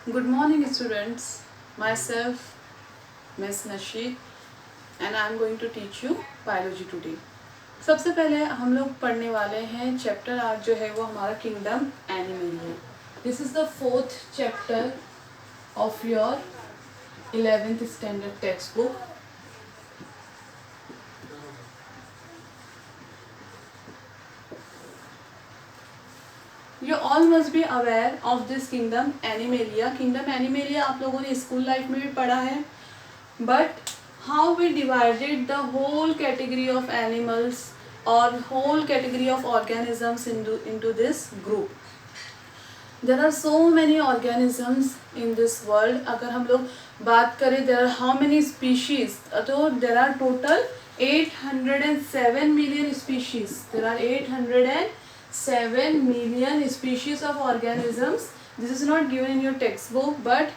Good morning, students. Myself, Miss Nasheed, and I am going to teach you biology today. सबसे पहले हम लोग पढ़ने वाले हैं चैप्टर आज जो है वो हमारा kingdom Animalia. This is the fourth chapter of your 11th standard text book. You all must be aware of this kingdom animalia. Kingdom animalia आप लोगों ने स्कूल लाइफ में भी पढ़ा है. But how we divided the whole category of animals or whole category of organisms into this group. There are so many organisms in this world. अगर हम लोग बात करें there are how many species, तो there are total 807 million species. There are 807 million species of organisms. This is not given in your textbook, but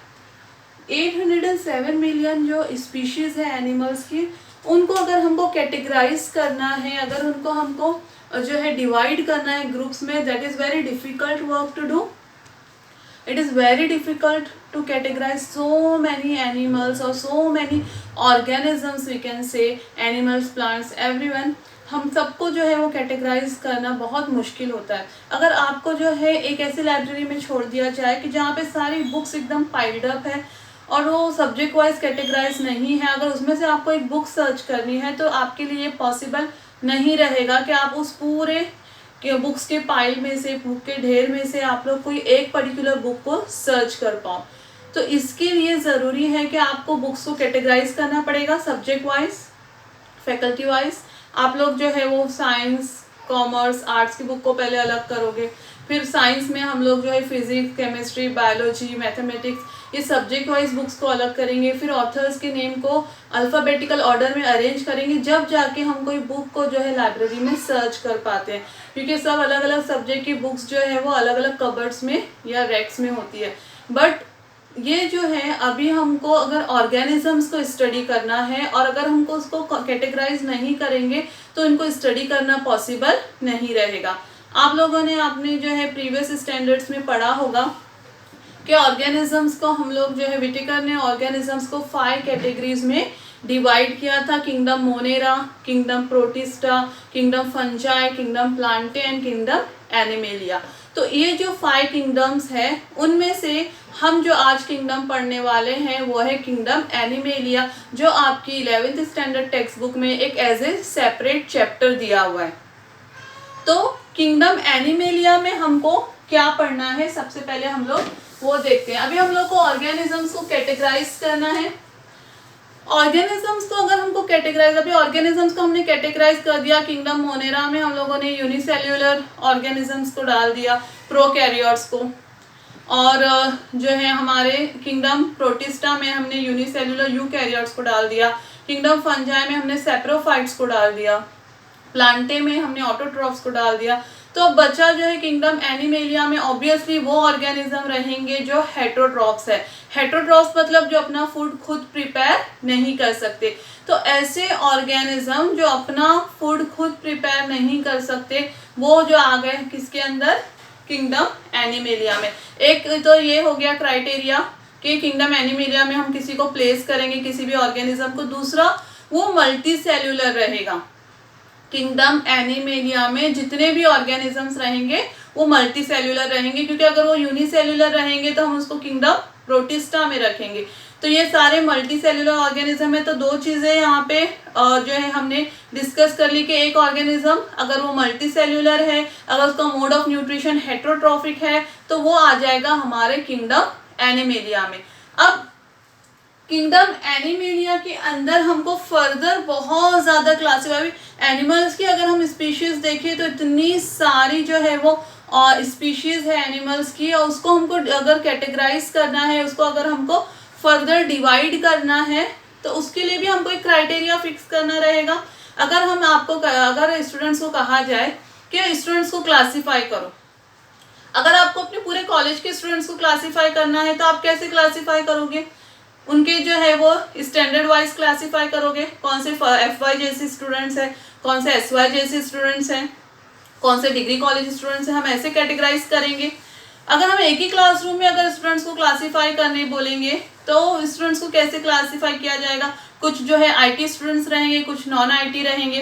807 million जो species है animals की, उनको अगर हमको कैटेगराइज करना है, अगर उनको हमको जो है डिवाइड करना है ग्रुप्स में, that is very difficult work to do. It is very difficult to categorise so many animals और so many organisms. We can say animals, plants, everyone. हम सबको जो है वो कैटेगराइज करना बहुत मुश्किल होता है. अगर आपको जो है एक ऐसी लाइब्रेरी में छोड़ दिया जाए कि जहाँ पे सारी बुक्स एकदम पाइल्ड अप है और वो सब्जेक्ट वाइज कैटेगराइज नहीं है, अगर उसमें से आपको एक बुक सर्च करनी है तो आपके लिए पॉसिबल नहीं रहेगा कि आप उस पूरे के बुक्स के पाइल में से, बुक के ढेर में से आप लोग कोई एक पर्टिकुलर बुक को सर्च कर पाओ. तो इसके लिए ज़रूरी है कि आपको बुक्स को कैटेगराइज करना पड़ेगा सब्जेक्ट वाइज, फैकल्टी वाइज. आप लोग जो है वो साइंस, कॉमर्स, आर्ट्स की बुक को पहले अलग करोगे, फिर साइंस में हम लोग जो है फिजिक्स, केमिस्ट्री, बायोलॉजी, मैथमेटिक्स, ये सब्जेक्ट वाइज बुक्स को अलग करेंगे. फिर ऑथर्स के नेम को अल्फ़ाबेटिकल ऑर्डर में अरेंज करेंगे, जब जाके हम कोई बुक को जो है लाइब्रेरी में सर्च कर पाते हैं. क्योंकि सब अलग अलग सब्जेक्ट की बुक्स जो है वो अलग अलग कबर्ड्स में या रैक्स में होती है. बट ये जो है अभी हमको अगर ऑर्गेनिजम्स को स्टडी करना है और अगर हमको उसको कैटेगराइज नहीं करेंगे तो इनको स्टडी करना पॉसिबल नहीं रहेगा. आप लोगों ने आपने जो है प्रीवियस स्टैंडर्ड्स में पढ़ा होगा कि ऑर्गेनिजम्स को हम लोग जो है विटेकर ने ऑर्गेनिजम्स को 5 कैटेगरीज में डिवाइड किया था. Kingdom Monera, kingdom protista, kingdom fungi, kingdom Plantae and kingdom animalia. तो ये जो 5 किंगडम्स है उनमें से हम जो आज किंगडम पढ़ने वाले हैं वो है किंगडम एनिमेलिया, जो आपकी 11th स्टैंडर्ड टेक्स्ट बुक में एक एज ए सेपरेट चैप्टर दिया हुआ है. तो किंगडम एनिमेलिया में हमको क्या पढ़ना है, सबसे पहले हम लोग वो देखते हैं. अभी हम लोग को ऑर्गेनिजम्स को कैटेगराइज करना है. ऑर्गेनिजम्स को अगर हमको कैटेगराइज, अभी ऑर्गेनिजम्स को हमने कैटेगराइज कर दिया. किंगडम मोनेरा में हम लोगों ने यूनिसेल्युलर ऑर्गेनिजम्स को डाल दिया, प्रोकैरियोट्स को, और जो है हमारे किंगडम प्रोटिस्टा में हमने यूनिसेल्युलर यूकैरियोट्स को डाल दिया. किंगडम फंजाई में हमने सेप्रोफाइट्स को डाल दिया. प्लांटे में हमने ऑटोट्रॉफ्स को डाल दिया. तो अब बचा जो है किंगडम एनिमेलिया में ऑब्वियसली वो ऑर्गेनिज्म रहेंगे जो हेटरोट्रॉफ्स है. हेटरोट्रॉफ्स मतलब जो अपना फूड खुद प्रिपेयर नहीं कर सकते. तो ऐसे ऑर्गेनिज्म जो अपना फूड खुद प्रिपेयर नहीं कर सकते वो जो आ गए किसके अंदर, किंगडम एनिमेलिया में. एक तो ये हो गया क्राइटेरिया कि किंगडम एनिमेलिया में हम किसी को प्लेस करेंगे, किसी भी ऑर्गेनिज्म को. दूसरा, वो मल्टी सेल्यूलर रहेगा. किंगडम एनिमेलिया में जितने भी ऑर्गेनिजम्स रहेंगे वो मल्टी सेल्यूलर रहेंगे, क्योंकि अगर वो यूनिसेल्यूलर रहेंगे तो हम उसको किंगडम प्रोटिस्टा में रखेंगे. तो ये सारे मल्टी सेल्यूलर ऑर्गेनिज्म है. तो 2 चीज़ें यहाँ पे जो है हमने डिस्कस कर ली कि एक ऑर्गेनिज्म अगर वो मल्टी सेल्यूलर है, अगर उसका मोड ऑफ न्यूट्रिशन हेटरोट्रॉफिक है, तो वो आ जाएगा हमारे किंगडम एनिमेलिया में. अब किंगडम एनिमेलिया के अंदर हमको फर्दर बहुत ज़्यादा क्लासिफाई, एनिमल्स की अगर हम स्पीशीज़ देखें तो इतनी सारी जो है वो स्पीशीज़ है एनिमल्स की, और उसको हमको अगर कैटेगराइज करना है, उसको अगर हमको फर्दर डिवाइड करना है तो उसके लिए भी हमको एक क्राइटेरिया फिक्स करना रहेगा. अगर हम आपको अगर स्टूडेंट्स को कहा जाए कि स्टूडेंट्स को क्लासीफाई करो, अगर आपको अपने पूरे कॉलेज के स्टूडेंट्स को क्लासीफाई करना है तो आप कैसे क्लासीफाई करोगे? उनके जो है वो स्टैंडर्ड वाइज क्लासीफाई करोगे, कौन से FY जैसे स्टूडेंट्स हैं, कौन से SY जैसे स्टूडेंट्स हैं, कौन से डिग्री कॉलेज स्टूडेंट्स हैं, हम ऐसे कैटेगराइज करेंगे. अगर हम एक ही क्लासरूम में अगर स्टूडेंट्स को क्लासीफाई करने बोलेंगे तो स्टूडेंट्स को कैसे क्लासीफाई किया जाएगा, कुछ जो है आईटी स्टूडेंट्स रहेंगे, कुछ नॉन आईटी रहेंगे।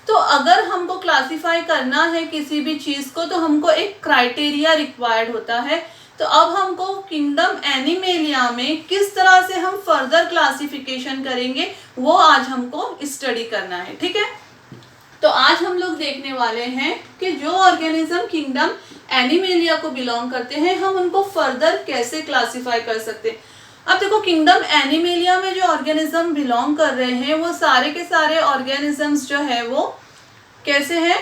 तो अगर हमको क्लासीफाई करना है किसी भी चीज़ को तो हमको एक क्राइटेरिया रिक्वायर्ड होता है। तो अब हमको किंगडम एनिमेलिया में किस तरह से हम फर्दर क्लासिफिकेशन करेंगे वो आज हमको स्टडी करना है, ठीक है। तो आज हम लोग देखने वाले हैं कि जो ऑर्गेनिज्म किंगडम एनिमेलिया को बिलोंग करते हैं हम उनको फर्दर कैसे क्लासिफाई कर सकते हैं। अब देखो किंगडम एनिमेलिया में जो ऑर्गेनिज्म बिलोंग कर रहे हैं वो सारे के सारे ऑर्गेनिजम्स जो है वो कैसे हैं,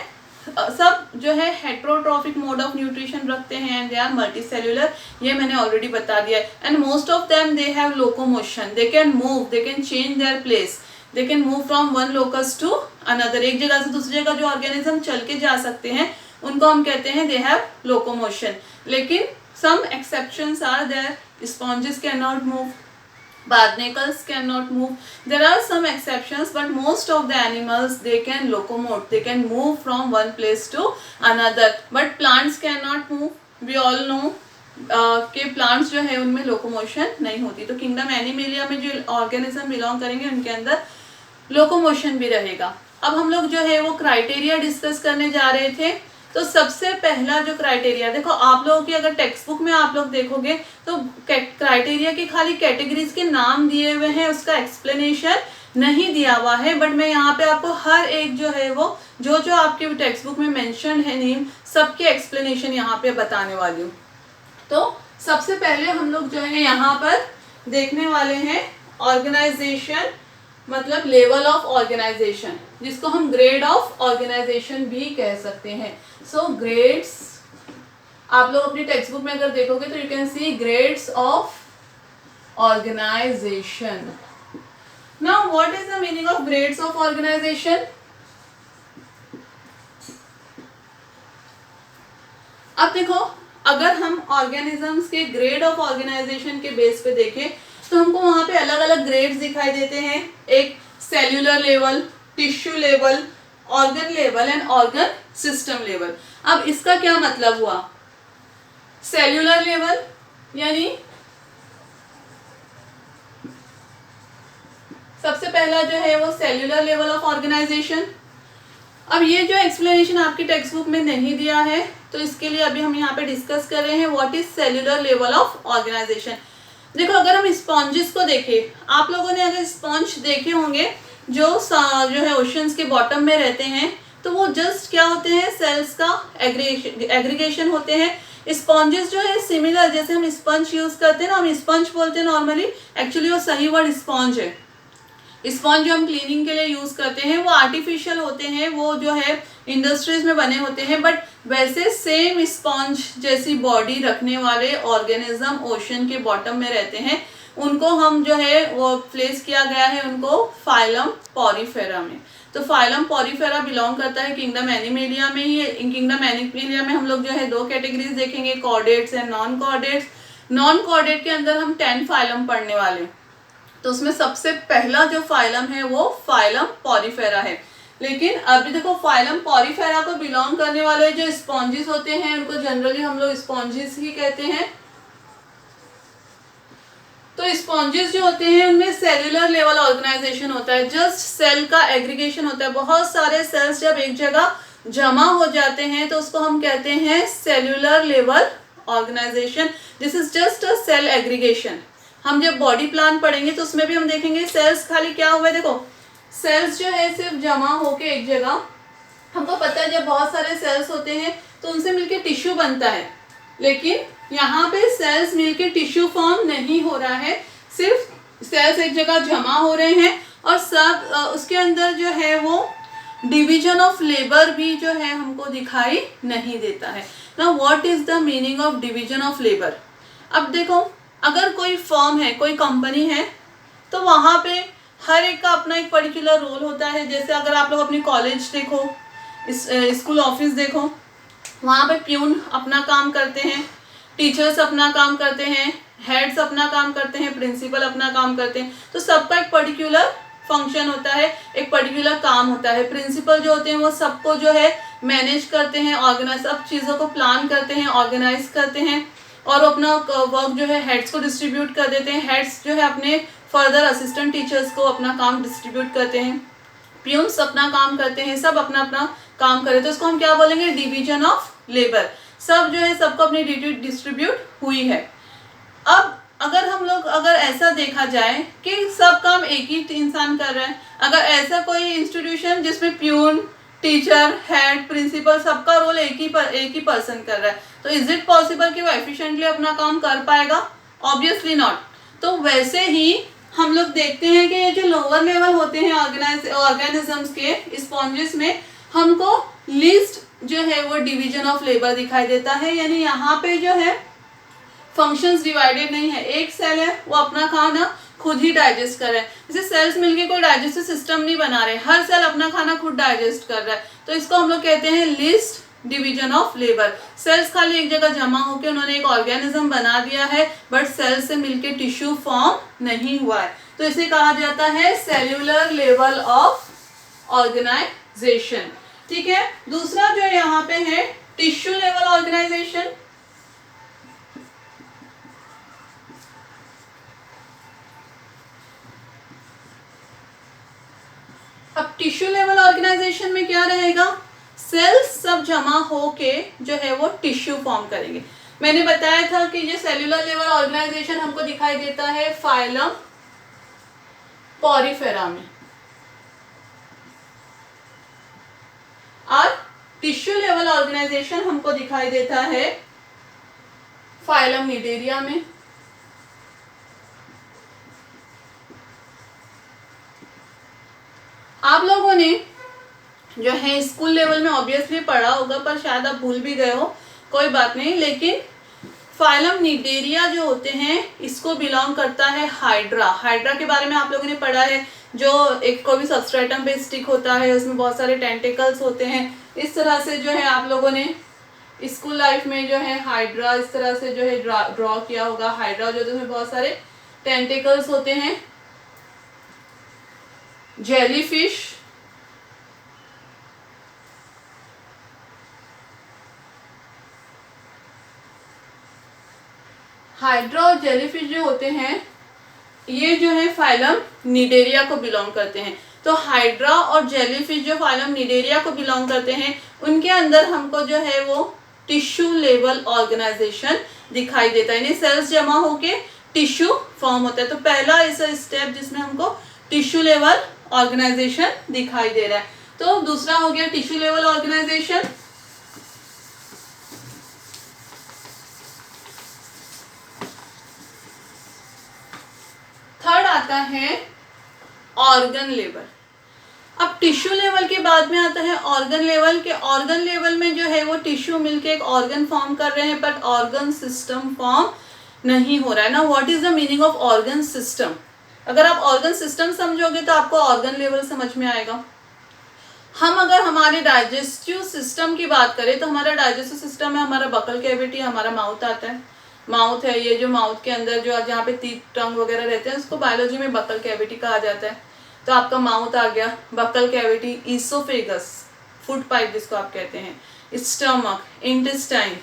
सब जो है हेट्रोट्रॉफिक मोड ऑफ न्यूट्रिशन रखते हैं, दे आर मल्टीसेल्युलर, ये मैंने ऑलरेडी बता दिया है। And most of them they have locomotion, they can move, they can change their place, they can move from one locus to another, एक जगह से दूसरी जगह जो ऑर्गेनिज्म चल के जा सकते हैं उनको हम कहते हैं दे हैव लोकोमोशन। लेकिन some exceptions are there, sponges can not move, barnacles cannot move, there are some exceptions but most of the animals they can locomote, they can move from one place to another, but plants cannot move, we all know कि plants जो है उनमें locomotion नहीं होती। तो kingdom animalia में जो organism belong करेंगे उनके अंदर लोकोमोशन भी रहेगा। अब हम लोग जो है वो क्राइटेरिया डिस्कस करने जा रहे थे। तो सबसे पहला जो क्राइटेरिया, देखो आप लोगों की अगर टेक्स्ट बुक में आप लोग देखोगे तो क्राइटेरिया के खाली कैटेगरीज के नाम दिए हुए हैं, उसका एक्सप्लेनेशन नहीं दिया हुआ है, बट मैं यहाँ पे आपको हर एक जो है वो जो जो आपके टेक्स्ट बुक में मेंशन है नेम, सबके एक्सप्लेनेशन यहाँ पे बताने वाली हूँ। तो सबसे पहले हम लोग जो है यहाँ पर देखने वाले हैं ऑर्गेनाइजेशन, मतलब लेवल ऑफ ऑर्गेनाइजेशन, जिसको हम ग्रेड ऑफ ऑर्गेनाइजेशन भी कह सकते हैं। सो ग्रेड्स, आप लोग अपनी टेक्स्ट बुक में अगर देखोगे तो you can see grades of organisation. Now what is the meaning of grades of organisation? अब देखो अगर हम ऑर्गेनिजम्स के ग्रेड ऑफ ऑर्गेनाइजेशन के बेस पे देखें तो हमको वहां पे अलग अलग ग्रेड्स दिखाई देते हैं, एक cellular level, tissue level, organ level and organ system level. अब इसका क्या मतलब हुआ? सेल्यूलर लेवल यानी सबसे पहला जो है वो सेल्यूलर लेवल ऑफ ऑर्गेनाइजेशन। अब ये जो एक्सप्लेनेशन आपकी टेक्स्ट बुक में नहीं दिया है तो इसके लिए अभी हम यहाँ पे डिस्कस कर रहे हैं what is cellular level of organisation. देखो अगर हम स्पॉन्जेस को देखें, आप लोगों ने अगर स्पॉन्ज देखे होंगे जो है ओशंस के बॉटम में रहते हैं, तो वो जस्ट क्या होते हैं, सेल्स का एग्रीगेशन होते हैं। स्पॉन्जेस जो है सिमिलर, जैसे हम स्पंज यूज करते हैं ना, हम स्पंज बोलते हैं नॉर्मली, एक्चुअली वो सही वर्ड स्पॉन्ज है। स्पॉन्ज जो हम क्लीनिंग के लिए यूज करते हैं वो आर्टिफिशियल होते हैं, वो जो है इंडस्ट्रीज में बने होते हैं, बट वैसे सेम स्पॉन्ज जैसी बॉडी रखने वाले ऑर्गेनिज्म ओशन के बॉटम में रहते हैं, उनको हम जो है वो प्लेस किया गया है उनको फाइलम पॉरीफेरा में। तो फाइलम पॉरीफेरा बिलोंग करता है किंगडम एनिमेलिया में ही। किंगडम एनिमेलिया में हम लोग जो है दो कैटेगरीज देखेंगे, chordates and non chordates. Non chordate के अंदर हम 10 फाइलम पढ़ने वाले हैं, तो उसमें सबसे पहला जो फाइलम है वो फाइलम पॉरीफेरा है। लेकिन अभी देखो फाइलम पॉरीफेरा को बिलोंग करने वाले जो स्पॉन्जेस होते हैं उनको जनरली हम लोग स्पॉन्जेस ही कहते हैं। तो स्पॉन्जेस जो होते हैं उनमें सेल्यूलर लेवल ऑर्गेनाइजेशन होता है, जस्ट सेल का एग्रीगेशन होता है। बहुत सारे सेल्स जब एक जगह जमा हो जाते हैं तो उसको हम कहते हैं cellular level organisation. This is just a cell aggregation. हम जब बॉडी प्लान पढ़ेंगे तो उसमें भी हम देखेंगे सेल्स खाली क्या हुआ है, देखो सेल्स जो है सिर्फ जमा होके एक जगह, हमको पता है जब बहुत सारे सेल्स होते हैं तो उनसे मिलके टिश्यू बनता है, लेकिन यहाँ पे सेल्स मिलके टिश्यू फॉर्म नहीं हो रहा है, सिर्फ सेल्स एक जगह जमा हो रहे हैं और सब उसके अंदर जो है वो डिवीजन ऑफ लेबर भी जो है हमको दिखाई नहीं देता है। Now what is the meaning of division of labour? अब देखो अगर कोई फर्म है, कोई कंपनी है, तो वहाँ पे हर एक का अपना एक पर्टिकुलर रोल होता है। जैसे अगर आप लोग अपनी कॉलेज देखो, स्कूल ऑफिस देखो, वहाँ पे प्यून अपना काम करते हैं, टीचर्स अपना काम करते हैं, हेड्स अपना काम करते हैं, प्रिंसिपल अपना काम करते हैं। तो सबका एक पर्टिकुलर फंक्शन होता है, एक पर्टिकुलर काम होता है। प्रिंसिपल जो होते हैं वो सबको जो है मैनेज करते हैं, ऑर्गेनाइज, सब चीज़ों को प्लान करते हैं, ऑर्गेनाइज करते हैं। और अपना वर्क जो है हेड्स को डिस्ट्रीब्यूट कर देते हैं, हेड्स जो है अपने फर्दर असिस्टेंट टीचर्स को अपना काम डिस्ट्रीब्यूट करते हैं, प्यून्स अपना काम करते हैं, सब अपना अपना काम करें, तो इसको हम क्या बोलेंगे, डिवीजन ऑफ लेबर। सब जो है सबको अपनी ड्यूटी डिस्ट्रीब्यूट हुई है। अब अगर हम लोग अगर ऐसा देखा जाए कि सब काम एक ही इंसान कर रहा है, अगर ऐसा कोई इंस्टीट्यूशन जिसमें प्यून, टीचर, हेड, प्रिंसिपल सबका रोल एक ही पर्सन कर रहा है, तो इज इट पॉसिबल कि वो एफिशिएंटली अपना काम कर पाएगा? Obviously not. तो वैसे ही हम लोग देखते हैं कि ये जो लोअर लेवल होते हैं ऑर्गेनिजम्स के स्पॉन्जेस में, हमको लीस्ट जो है वो डिवीजन ऑफ लेबर दिखाई देता है, यानी यहाँ पे जो है फंक्शंस डिवाइडेड नहीं है, एक सेल है वो अपना खाना खुद ही डाइजेस्ट कर रहा है। जैसे सेल्स मिलके कोई डाइजेस्टिव सिस्टम नहीं बना रहे, हर सेल अपना खाना खुद डाइजेस्ट कर रहा है, तो इसको हम लोग कहते हैं least division of labour. Cells खाली एक जगह जमा होकर उन्होंने एक ऑर्गेनिज्म बना दिया है, बट सेल से मिलके टिश्यू फॉर्म नहीं हुआ है, तो इसे कहा जाता है सेल्यूलर लेवल ऑफ ऑर्गेनाइजेशन। ठीक है, दूसरा जो यहाँ पे है टिश्यू लेवल ऑर्गेनाइजेशन। अब टिश्यू लेवल ऑर्गेनाइजेशन में क्या रहेगा, सेल्स सब जमा होके जो है वो टिश्यू फॉर्म करेंगे। मैंने बताया था कि ये सेल्यूलर लेवल ऑर्गेनाइजेशन हमको दिखाई देता है फाइलम पॉरीफेरा में, और टिश्यू लेवल ऑर्गेनाइजेशन हमको दिखाई देता है फाइलम निडेरिया में। आप लोगों ने जो है स्कूल लेवल में ऑब्वियसली पढ़ा होगा, पर शायद आप भूल भी गए हो, कोई बात नहीं, लेकिन फाइलम निडेरिया जो होते हैं इसको बिलोंग करता है हाइड्रा। हाइड्रा के बारे में आप लोगों ने पढ़ा है, जो एक कोई भी सबस्ट्रेटम पे स्टिक होता है, उसमें बहुत सारे टेंटिकल्स होते हैं, इस तरह से जो है आप लोगों ने स्कूल लाइफ में जो है हाइड्रा इस तरह से जो है ड्रॉ किया होगा। हाइड्रा जो उसमें बहुत सारे टेंटिकल्स होते हैं। जेलीफिश, हाइड्रा और जेलीफिश जो होते हैं ये जो है फाइलम निडेरिया को बिलोंग करते हैं। तो हाइड्रा और जेलीफिश जो फाइलम निडेरिया को बिलोंग करते हैं, उनके अंदर हमको जो है वो टिश्यू लेवल ऑर्गेनाइजेशन दिखाई देता है, यानी सेल्स जमा होके टिश्यू फॉर्म होता है। तो पहला ऐसा स्टेप जिसमें हमको टिश्यू लेवल ऑर्गेनाइजेशन दिखाई दे रहा है। तो दूसरा हो गया टिश्यू लेवल ऑर्गेनाइजेशन। थर्ड आता है ऑर्गन लेवल। अब टिश्यू लेवल के बाद में आता है ऑर्गन लेवल के। ऑर्गन लेवल में जो है वो टिश्यू मिलके एक ऑर्गन फॉर्म कर रहे हैं, बट ऑर्गन सिस्टम फॉर्म नहीं हो रहा है ना। What is the meaning of organ system? अगर आप ऑर्गन सिस्टम समझोगे तो आपको ऑर्गन लेवल समझ में आएगा। हम अगर हमारे डाइजेस्टिव सिस्टम की बात करें तो हमारा डाइजेस्टिव सिस्टम है, हमारा बकल कैविटी, हमारा माउथ आता है। माउथ है, ये जो माउथ के अंदर जो जहाँ पे टीथ, टंग वगैरह रहते हैं उसको बायोलॉजी में बकल कैविटी कहा जाता है। तो आपका माउथ आ गया, buccal cavity, oesophagus, food pipe जिसको आप कहते हैं, स्टमक, इंटेस्टाइन,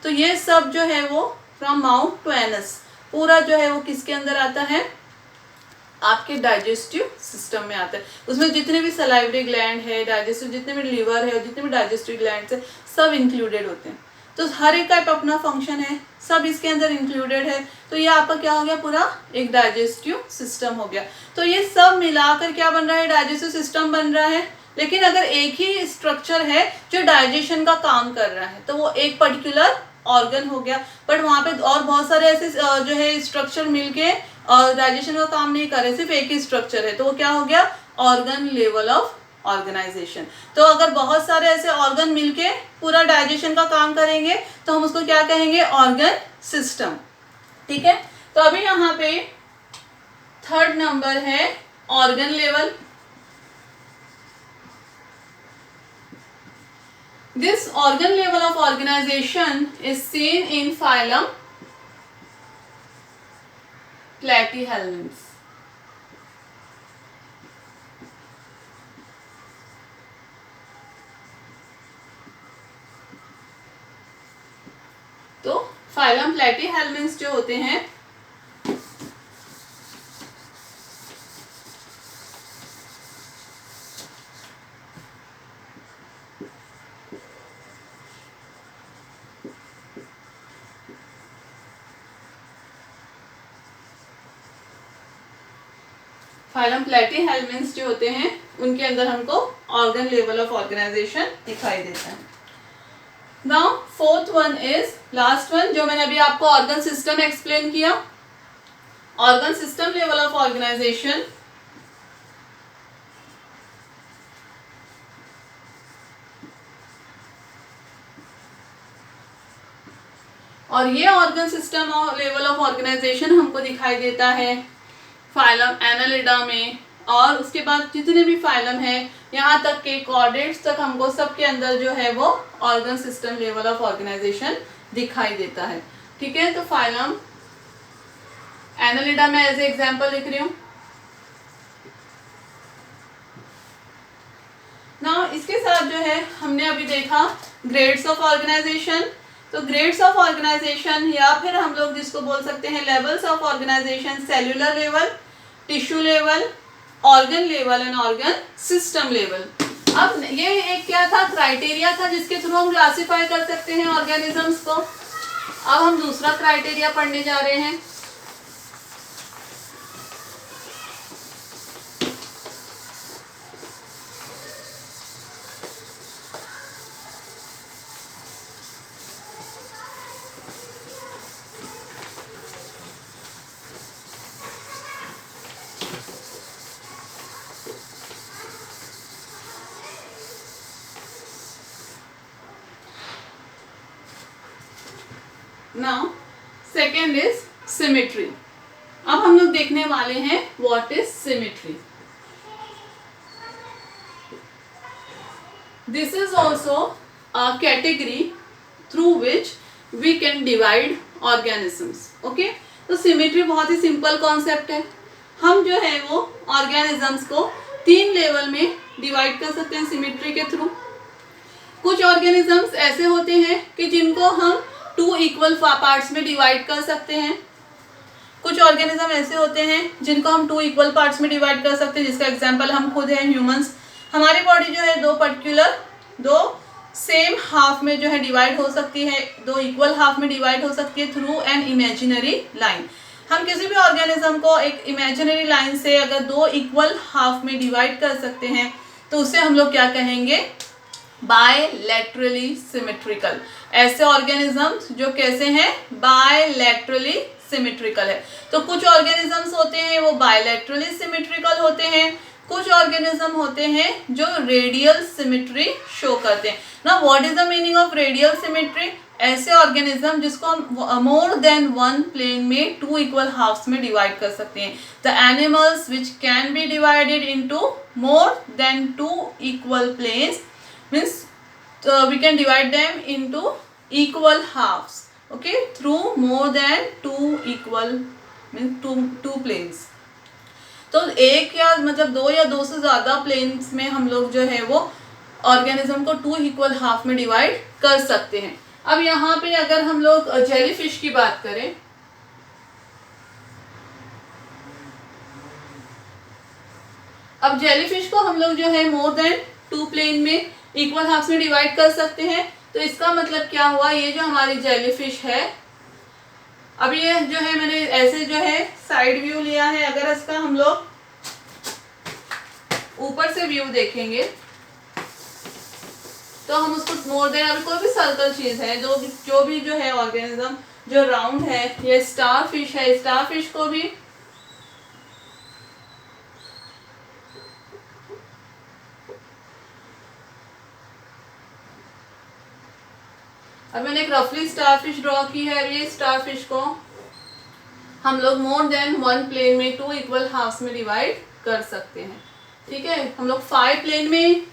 तो ये सब जो है वो फ्रॉम माउथ टू एनस पूरा जो है वो किसके अंदर आता है, आपके डाइजेस्टिव सिस्टम में आता है। उसमें जितने भी सलाइवरी ग्लैंड है, डाइजेस्टिव जितने भी लीवर है और जितने भी डाइजेस्टिव ग्लैंड है सब इंक्लूडेड होते हैं। तो हर एक का अपना फंक्शन है, सब इसके अंदर इंक्लूडेड है। तो ये आपका क्या हो गया, पूरा एक डाइजेस्टिव सिस्टम हो गया। तो ये सब मिलाकर क्या बन रहा है, डाइजेस्टिव सिस्टम बन रहा है। लेकिन अगर एक ही स्ट्रक्चर है जो डाइजेशन का काम कर रहा है तो वो एक पर्टिकुलर ऑर्गन हो गया, बट वहाँ पे और बहुत सारे ऐसे जो है स्ट्रक्चर मिलके और डाइजेशन का काम नहीं कर रहे, सिर्फ एक ही स्ट्रक्चर है, तो वो क्या हो गया, ऑर्गन लेवल ऑफ ऑर्गेनाइजेशन। तो अगर बहुत सारे ऐसे ऑर्गन मिलके पूरा डाइजेशन का काम करेंगे तो हम उसको क्या कहेंगे, ऑर्गन सिस्टम। ठीक है, तो अभी यहाँ पे थर्ड नंबर है organ level. This organ level of organization is seen in phylum Platyhelminths. तो फाइलम प्लेटीहेल्मिन्थ्स जो होते हैं फाइलम प्लेटीहेल्मिन्थ्स जो होते हैं उनके अंदर हमको ऑर्गन लेवल ऑफ ऑर्गेनाइजेशन दिखाई देता है। Now fourth one is last one, जो मैंने अभी आपको ऑर्गन सिस्टम एक्सप्लेन किया। Organ system level of organisation और ये organ system level of organisation हमको दिखाई देता है फाइलम एनालिडा में, और उसके बाद जितने भी फाइलम है यहाँ तक के कॉर्डेट्स तक हमको सबके अंदर जो है वो organ system level of organisation दिखाई देता है। ठीक है, तो फाइलम एनालिडा में एज ए एग्जांपल लिख रही हूँ। ना इसके साथ जो है हमने अभी देखा ग्रेड्स ऑफ ऑर्गेनाइजेशन। तो ग्रेड्स ऑफ ऑर्गेनाइजेशन या फिर हम लोग जिसको बोल सकते हैं levels of organisation, cellular level, tissue level, organ level and organ system level. अब ये एक क्या था, क्राइटेरिया था जिसके थ्रू हम क्लासिफाई कर सकते हैं ऑर्गेनिजम्स को। अब हम दूसरा क्राइटेरिया पढ़ने जा रहे हैं। Now second is symmetry. अब हम लोग देखने वाले हैं what is symmetry. This is also a category through which we can divide organisms. Okay, तो सिमेट्री बहुत ही सिंपल कॉन्सेप्ट है। हम जो है वो ऑर्गेनिजम्स को 3 लेवल में डिवाइड कर सकते हैं सिमेट्री के थ्रू। कुछ ऑर्गेनिजम्स ऐसे होते हैं कि जिनको हम 2 इक्वल पार्ट्स में डिवाइड कर सकते हैं। कुछ ऑर्गेनिज्म ऐसे होते हैं जिनको हम 2 इक्वल पार्ट्स में डिवाइड कर सकते हैं, जिसका एग्जांपल हम खुद हैं, ह्यूमंस। हमारी बॉडी जो है 2 सेम हाफ में जो है डिवाइड हो सकती है, 2 इक्वल हाफ में डिवाइड हो सकती है थ्रू एन इमेजिनरी लाइन। हम किसी भी ऑर्गेनिज्म को एक इमेजिनरी लाइन से अगर 2 इक्वल हाफ में डिवाइड कर सकते हैं तो उसे हम लोग क्या कहेंगे, बायलैटरली सिमेट्रिकल। ऐसे ऑर्गेनिजम्स जो कैसे हैं, बायलैटरली सिमेट्रिकल है। तो कुछ ऑर्गेनिजम्स होते हैं वो बायलैटरली सिमेट्रिकल होते हैं, कुछ ऑर्गेनिज्म होते हैं जो रेडियल सिमेट्री शो करते हैं। ना what is the meaning of radial symmetry? ऐसे ऑर्गेनिज्म जिसको हम मोर देन 1 प्लेन में 2 इक्वल हाफ्स में डिवाइड कर सकते हैं। The animals which can be divided into more than 2 equal planes means we can divide them into equal halves, okay, through more than 2 equal means two planes। तो एक या मतलब 2 या 2 से ज़्यादा प्लेन्स में हम लोग जो है वो ऑर्गेनिज्म को 2 इक्वल हाफ में डिवाइड कर सकते हैं। अब यहाँ पे अगर हम लोग जेलीफिश की बात करें, अब जेलीफिश को हम लोग जो है मोर देन 2 प्लेन में इक्वल हाफ्स में डिवाइड कर सकते हैं। तो इसका मतलब क्या हुआ, ये जो हमारी जेलीफिश है, अब ये जो है मैंने ऐसे जो है साइड व्यू लिया है। अगर इसका हम लोग ऊपर से व्यू देखेंगे तो हम उसको मोर देन, अभी कोई भी सर्कल चीज है जो भी जो है ऑर्गेनिज्म जो राउंड है, ये स्टार फिश है, स्टार फिश को भी अब मैंने एक रफली स्टारफिश ड्रॉ की है। अब ये स्टारफिश को हम लोग मोर देन 1 प्लेन में 2 इक्वल हाफ्स में डिवाइड कर सकते हैं। ठीक है, हम लोग 5 प्लेन में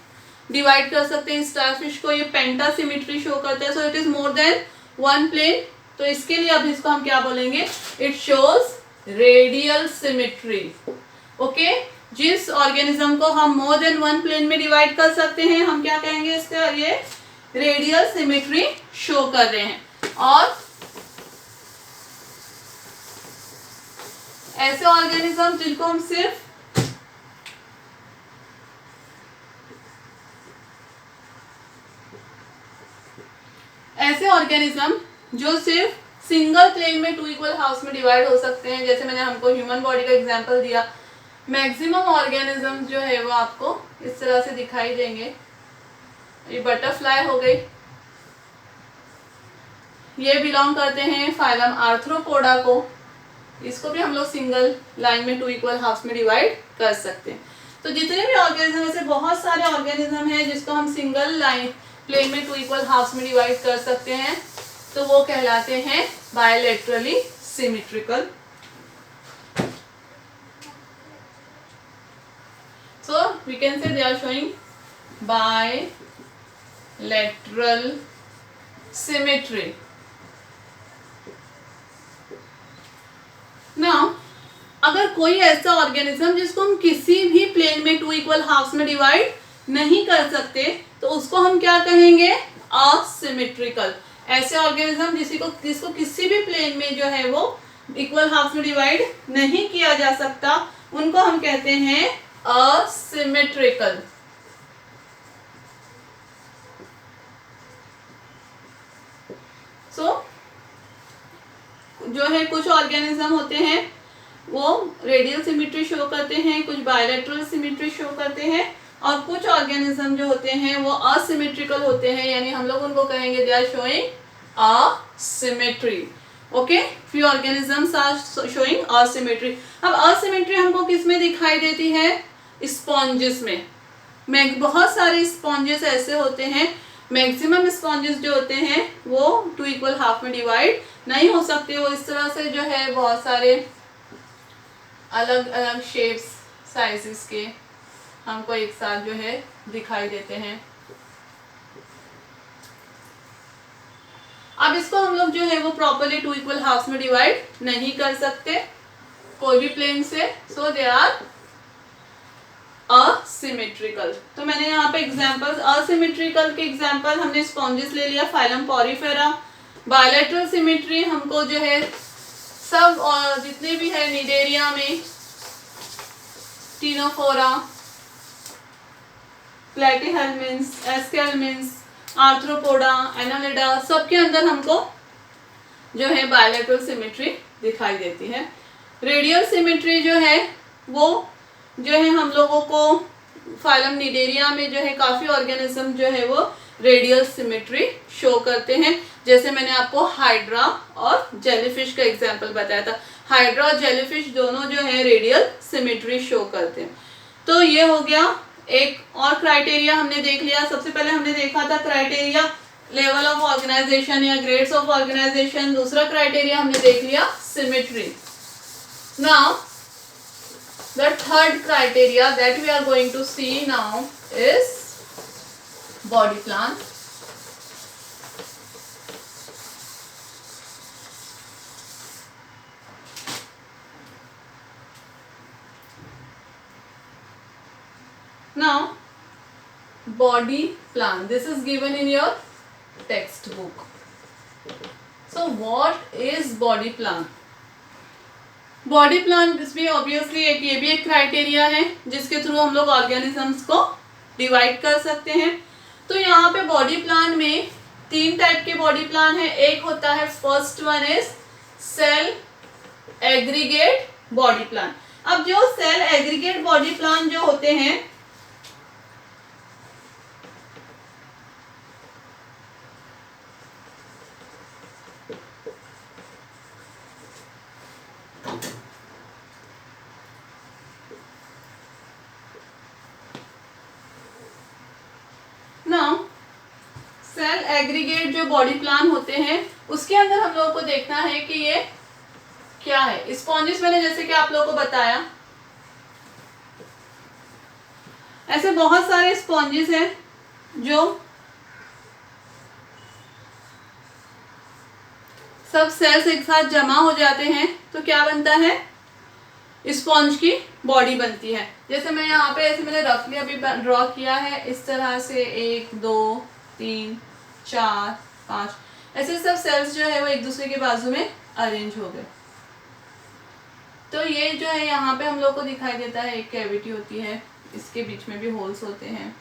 डिवाइड कर सकते हैं स्टारफिश को। ये पेंटा सिमेट्री शो करता है, so it is more than 1 plane. तो इसके लिए अब इसको हम क्या बोलेंगे, it shows radial symmetry. Okay, जिस ऑर्गेनिज्म को हम मोर देन 1 प्लेन में डिवाइड कर सकते हैं हम क्या कहेंगे, इसका ये रेडियल सिमेट्री शो कर रहे हैं। और ऐसे ऑर्गेनिज्म जिनको हम सिर्फ ऐसे ऑर्गेनिज्म जो सिर्फ सिंगल प्लेन में 2 इक्वल हाफ्स में डिवाइड हो सकते हैं, जैसे मैंने हमको ह्यूमन बॉडी का एग्जांपल दिया। मैक्सिमम ऑर्गेनिज्म जो है वो आपको इस तरह से दिखाई देंगे। ये बटरफ्लाई हो गई, ये बिलोंग करते हैं फाइलम आर्थ्रोपोडा को। इसको भी हम लोग सिंगल लाइन में 2 इक्वल हाफ्स में डिवाइड कर सकते हैं। तो जितने भी ऑर्गेनिज्म, ऐसे बहुत सारे ऑर्गेनिज्म हैं जिसको हम सिंगल लाइन प्लेन में 2 इक्वल हाफ्स में डिवाइड कर सकते हैं, तो वो कहलाते हैं bilaterally symmetrical. So we can say they are showing bilateral symmetry. Now, अगर कोई ऐसा ऑर्गेनिज्म जिसको हम किसी भी प्लेन में 2 इक्वल हाफ्स में डिवाइड नहीं कर सकते, तो उसको हम क्या कहेंगे? असिमेट्रिकल। ऐसे ऑर्गेनिज्म जिसको किसी भी प्लेन में जो है वो इक्वल हाफ्स में डिवाइड नहीं किया जा सकता, उनको हम कहते हैं asymmetrical। So, जो है कुछ ऑर्गेनिज्म होते हैं वो रेडियल सिमेट्री शो करते हैं, कुछ बायलैटरल सिमेट्री शो करते हैं, और कुछ ऑर्गेनिज्म जो होते हैं वो असिमेट्रिकल होते हैं, यानी हम लोग उनको कहेंगे they are showing asymmetry। Okay, few organisms are showing asymmetry। अब asymmetry हमको किस में दिखाई देती है? स्पॉन्जेस में। बहुत सारे स्पॉन्जेस ऐसे होते हैं, मैक्सिमम स्पॉन्जेस जो होते हैं वो 2 इक्वल हाफ में डिवाइड नहीं हो सकते। वो इस तरह से जो है बहुत सारे अलग अलग शेप्स, साइजेस के हमको एक साथ जो है दिखाई देते हैं। अब इसको हम लोग जो है वो प्रॉपरली 2 इक्वल हाफ्स में डिवाइड नहीं कर सकते कोई भी प्लेन से, सो दे आर असिमेट्रिकल। तो मैंने यहाँ पे एग्जांपल्स, असिमेट्रिकल के एग्जांपल हमने स्पॉन्जेस ले लिया, फाइलम पॉरीफेरा। बायलैटरल सिमेट्री हमको जो है सब और जितने भी है निडेरिया में, टीनोफोरा, प्लेटीहेल्मिन्स, एस्केल्मिन्स, आर्थ्रोपोडा, एनालिडा, सबके अंदर हमको जो है बायलैटरल सिमेट्री दिखाई देती है। रेडियल सिमेट्री जो है वो जो है हम लोगों को फाइलम निडेरिया में जो है काफ़ी ऑर्गेनिज्म जो है वो रेडियल सिमेट्री शो करते हैं। जैसे मैंने आपको हाइड्रा और जेलीफिश का एग्जांपल बताया था, हाइड्रा और जेलीफिश दोनों जो है रेडियल सिमेट्री शो करते हैं। तो ये हो गया एक और क्राइटेरिया हमने देख लिया। सबसे पहले हमने देखा था क्राइटेरिया लेवल ऑफ ऑर्गेनाइजेशन या ग्रेड्स ऑफ ऑर्गेनाइजेशन। दूसरा क्राइटेरिया हमने देख लिया symmetry. Now the third criteria that we are going to see now is body plan। Now body plan, this is given in your textbook। So what is body plan? Body plan भी obviously ये भी एक criteria है जिसके through हम लोग organisms को divide कर सकते हैं। तो यहाँ पे बॉडी प्लान में 3 टाइप के बॉडी प्लान है। एक होता है, first one is cell aggregate body plan. अब जो सेल एग्रीगेट बॉडी प्लान जो होते हैं सेल एग्रीगेट जो बॉडी प्लान होते हैं उसके अंदर हम लोगों को देखना है कि ये क्या है। स्पॉन्जेस मैंने जैसे कि आप लोगों को बताया, ऐसे बहुत सारे स्पॉन्जेस हैं जो सब सेल्स एक साथ जमा हो जाते हैं, तो क्या बनता है? स्पॉन्ज की बॉडी बनती है। जैसे मैं यहाँ पे ऐसे मैंने रफली अभी ड्रॉ किया है, इस तरह से 1 2 3 4 5 ऐसे सब सेल्स जो है वो एक दूसरे के बाजू में अरेंज हो गए। तो ये जो है यहाँ पे हम लोग को दिखाई देता है, एक कैविटी होती है, इसके बीच में भी होल्स होते हैं।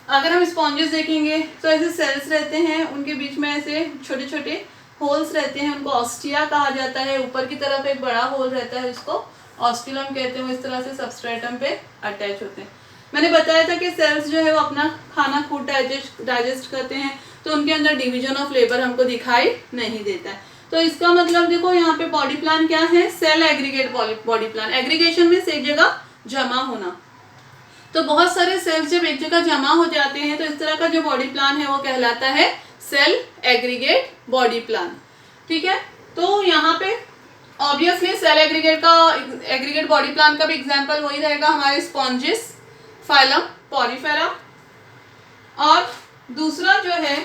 अगर हम स्पॉन्जेस देखेंगे तो ऐसे सेल्स रहते हैं, उनके बीच में ऐसे छोटे छोटे होल्स रहते हैं, उनको ऑस्टिया कहा जाता है। ऊपर की तरफ एक बड़ा होल रहता है, उसको ऑस्टिलम कहते हैं। वो इस तरह से सबस्ट्रेटम पे अटैच होते हैं। मैंने बताया था कि सेल्स जो है वो अपना खाना खुद डाइजेस्ट करते हैं, तो उनके अंदर डिवीजन ऑफ लेबर हमको दिखाई नहीं देता है। तो इसका मतलब देखो यहाँ पे बॉडी प्लान क्या है, cell aggregate body plan. Aggregation में एक जगह जमा होना, तो बहुत सारे सेल्स जब एक जगह जमा हो जाते हैं तो इस तरह का जो बॉडी प्लान है वो कहलाता है सेल एग्रीगेट बॉडी प्लान। ठीक है, तो यहाँ पे obviously cell aggregate body plan का भी एग्जांपल वही रहेगा, हमारे स्पॉन्जिस, फाइलम पॉरीफेरा। और दूसरा जो है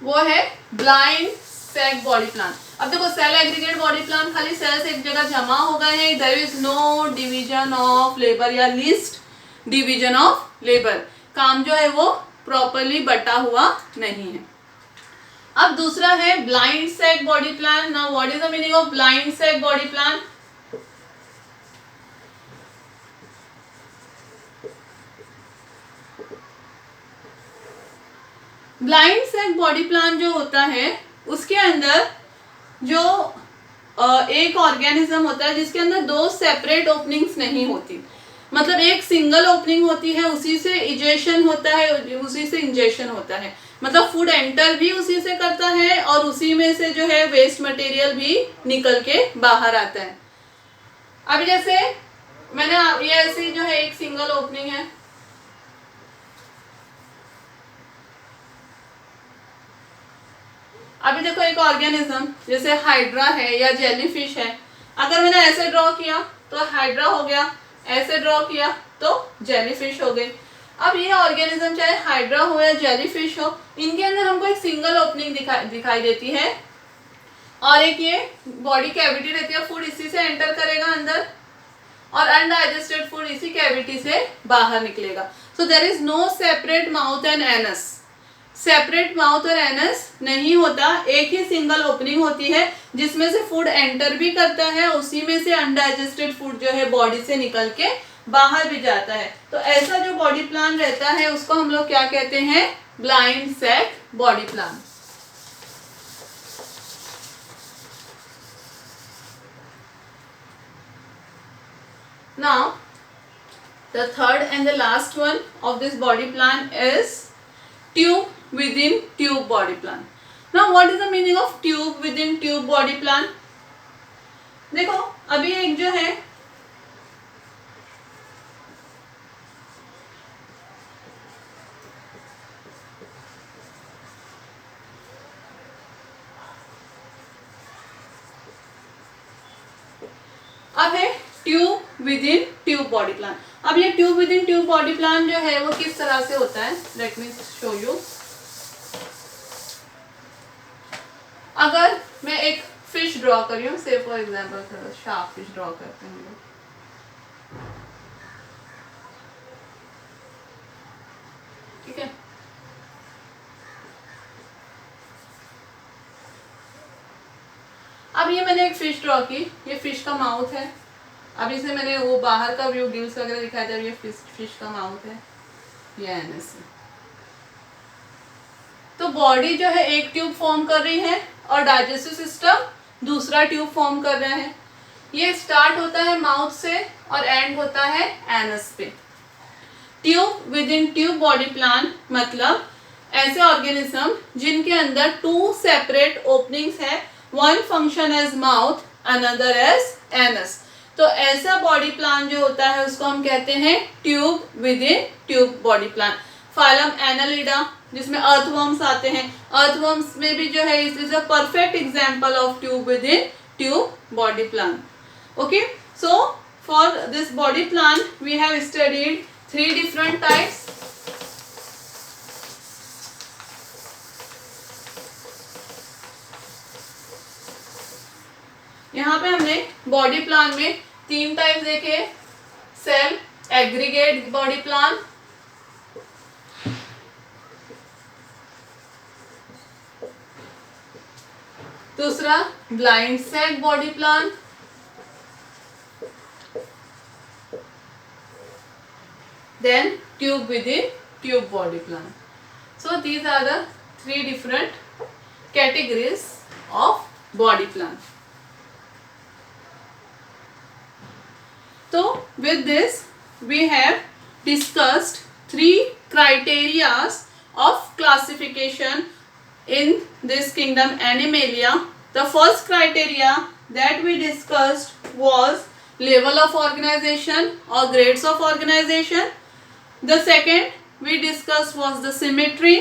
वो है ब्लाइंड सैक बॉडी प्लान। अब देखो सेल एग्रीगेट बॉडी प्लान, खाली सेल्स एक जगह जमा हो गए हैं, there is no division of labour या लीस्ट डिवीजन ऑफ लेबर। काम जो है वो प्रॉपरली बटा हुआ नहीं है। अब दूसरा है blind sac body plan. Now what is the meaning of blind sac body plan? Blind sac body plan जो होता है उसके अंदर जो एक ऑर्गेनिज्म होता है जिसके अंदर दो सेपरेट ओपनिंग्स नहीं होती, मतलब एक सिंगल ओपनिंग होती है, उसी से इजेशन होता है, उसी से इंजेक्शन होता है, मतलब फूड एंटर भी उसी से करता है और उसी में से जो है वेस्ट मटेरियल भी निकल के बाहर आता है। अभी जैसे मैंने ये ऐसी जो है एक सिंगल ओपनिंग है, अभी देखो एक ऑर्गेनिज्म जैसे हाइड्रा है या जेलीफिश है, अगर मैंने ऐसे ड्रॉ किया तो हाइड्रा हो गया, ऐसे ड्रॉ किया तो जेलीफिश हो गई। अब ये ऑर्गेनिज्म चाहे हाइड्रा हो या जेलीफिश हो, इनके अंदर हमको एक सिंगल ओपनिंग दिखाई देती है और एक ये बॉडी कैविटी रहती है, फूड इसी से एंटर करेगा अंदर और अनडाइजेस्टेड फूड इसी कैविटी से बाहर निकलेगा। So there is no separate mouth and anus. Separate mouth और एनस नहीं होता, एक ही सिंगल ओपनिंग होती है जिसमें से फूड एंटर भी करता है, उसी में से अनडाइजेस्टेड फूड जो है बॉडी से निकल के बाहर भी जाता है। तो ऐसा जो बॉडी प्लान रहता है उसको हम लोग क्या कहते हैं, blind sac body plan. Now the third and the last one of this body plan is tube within tube body plan. Now what is the meaning of tube within tube body plan? देखो अभी एक जो है अब है tube within tube body plan. अब ये tube within tube body plan जो है वो किस तरह से होता है, लेट मी शो यू। अगर मैं एक फिश ड्रॉ कर रही हूँ, से फॉर एग्जाम्पल थोड़ा शार्प फिश ड्रॉ करते हैं हम लोग, ठीक है। अब ये मैंने एक फिश ड्रॉ की, ये फिश का माउथ है। अब इसे मैंने वो बाहर का व्यू गिल्स वगैरह दिखाया था, ये फिश का माउथ है, ये एनस है। तो बॉडी जो है एक ट्यूब फॉर्म कर रही है और डाइजेस्टिव सिस्टम दूसरा ट्यूब फॉर्म कर रहा है। ये स्टार्ट होता है माउथ से और एंड होता है एनस पे। Tube within tube body plan मतलब ऐसे ऑर्गेनिज्म जिनके अंदर टू सेपरेट ओपनिंग्स है, one function as mouth, another as anus. तो ऐसा बॉडी प्लान जो होता है उसको हम कहते हैं tube within tube body plan. Phylum Annelida जिसमें अर्थवर्म्स आते हैं, अर्थवर्म्स में भी जो है is a perfect example of tube within tube body plan. Okay, so for this body plan we have studied 3 different types. यहाँ पे हमने बॉडी प्लान में 3 टाइप्स देखे, सेल एग्रीगेट बॉडी प्लान, दूसरा blind sac body plan, then tube within tube body plan. So these are the three different categories of body plan. So with this we have discussed three criteria of classification in this kingdom Animalia. The first criteria that we discussed was level of organization or grades of organization. The second we discussed was the symmetry,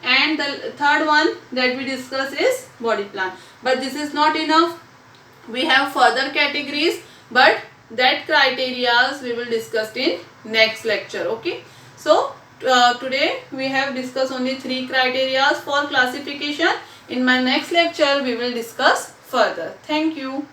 and the third one that we discussed is body plan. But this is not enough. We have further categories, but that criteria we will discuss in next lecture. Okay. So today we have discussed only three criteria for classification. In my next lecture we will discuss further. Thank you.